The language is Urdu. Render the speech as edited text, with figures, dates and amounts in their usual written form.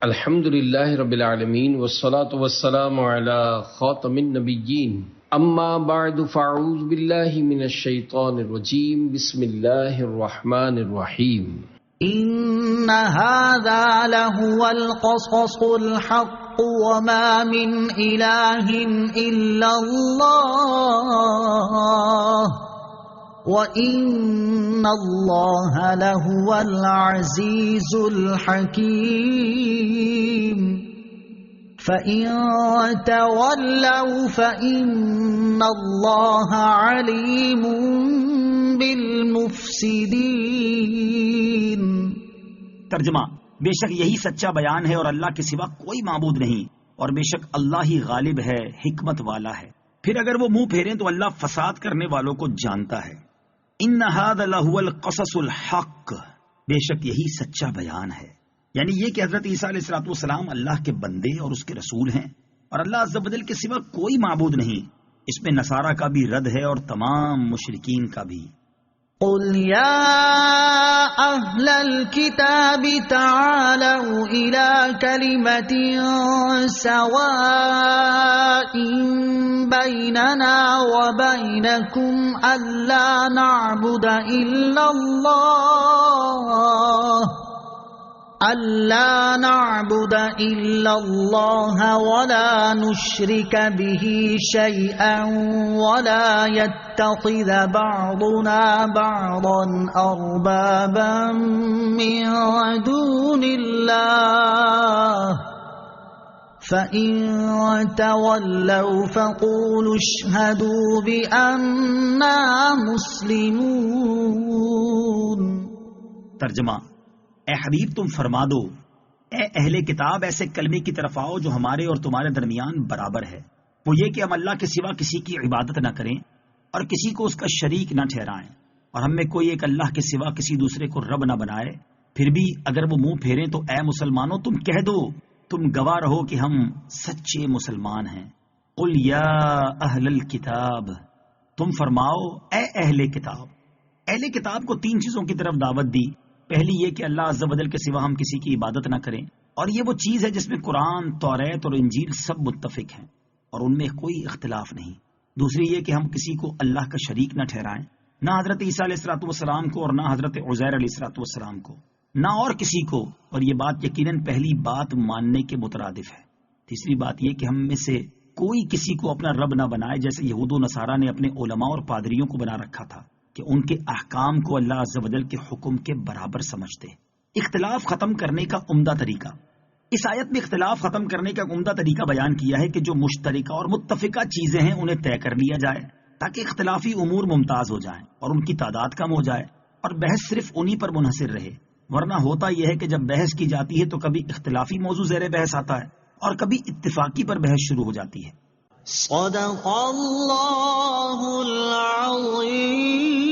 الحمد للہ رب العالمین والصلاة والسلام على خاتم النبیین اما بعد فاعوذ باللہ من الشیطان الرجیم بسم اللہ الرحمن الرحیم ان هذا لهو القصص الحق وما من الہ الا اللہ وَإِنَّ اللَّهَ لَهُوَ الْعَزِيزُ الْحَكِيمُ فَإِن تَوَلَّوْا فَإِنَّ اللَّهَ عَلِيمٌ بِالْمُفْسِدِينَ۔ ترجمہ: بے شک یہی سچا بیان ہے اور اللہ کے سوا کوئی معبود نہیں، اور بے شک اللہ ہی غالب ہے، حکمت والا ہے۔ پھر اگر وہ منہ پھیریں تو اللہ فساد کرنے والوں کو جانتا ہے۔ ان هذا لهو القصص الحق، بے شک یہی سچا بیان ہے، یعنی یہ کہ حضرت عیسیٰ علیہ السلام اللہ کے بندے اور اس کے رسول ہیں، اور اللہ عز و جل کے سوا کوئی معبود نہیں۔ اس میں نصارہ کا بھی رد ہے اور تمام مشرکین کا بھی۔ قل يا أهل الكتاب تعالوا إلى كلمة سواء بيننا وبينكم ألا نعبد إلا الله ولا نشرك به شيئا ولا يتخذ بعضنا بعضا أربابا من دون الله فإن تولوا فقولوا اشهدوا بأننا مسلمون۔ ترجمہ: اے حبیب تم فرما دو، اے اہل کتاب ایسے کلمے کی طرف آؤ جو ہمارے اور تمہارے درمیان برابر ہے، وہ یہ کہ ہم اللہ کے سوا کسی کی عبادت نہ کریں اور کسی کو اس کا شریک نہ ٹھہرائیں، اور ہم میں کوئی ایک اللہ کے سوا کسی دوسرے کو رب نہ بنائے۔ پھر بھی اگر وہ منہ پھیریں تو اے مسلمانوں تم کہہ دو، تم گواہ رہو کہ ہم سچے مسلمان ہیں۔ قل یا اہل الکتاب، تم فرماؤ اے اہل کتاب۔ اہل کتاب کو تین چیزوں کی طرف دعوت دی۔ پہلی یہ کہ اللہ عز و جل کے سوا ہم کسی کی عبادت نہ کریں، اور یہ وہ چیز ہے جس میں قرآن، توریت اور انجیل سب متفق ہیں اور ان میں کوئی اختلاف نہیں۔ دوسری یہ کہ ہم کسی کو اللہ کا شریک نہ ٹھہرائیں، نہ حضرت عیسیٰ علیہ السلام کو اور نہ حضرت عزیر علیہ السلام کو، نہ اور کسی کو، اور یہ بات یقیناً پہلی بات ماننے کے مترادف ہے۔ تیسری بات یہ کہ ہم میں سے کوئی کسی کو اپنا رب نہ بنائے، جیسے یہود و نصارہ نے اپنے علماء اور پادریوں کو بنا رکھا تھا کہ ان کے احکام کو اللہ عز و جل کے حکم کے برابر سمجھتے۔ اختلاف ختم کرنے کا عمدہ طریقہ، اس آیت میں اختلاف ختم کرنے کا عمدہ طریقہ بیان کیا ہے کہ جو مشترکہ اور متفقہ چیزیں ہیں انہیں طے کر لیا جائے تاکہ اختلافی امور ممتاز ہو جائیں اور ان کی تعداد کم ہو جائے اور بحث صرف انہی پر منحصر رہے، ورنہ ہوتا یہ ہے کہ جب بحث کی جاتی ہے تو کبھی اختلافی موضوع زیر بحث آتا ہے اور کبھی اتفاقی پر بحث شروع ہو جاتی ہے۔ صدق اللہ العظیم۔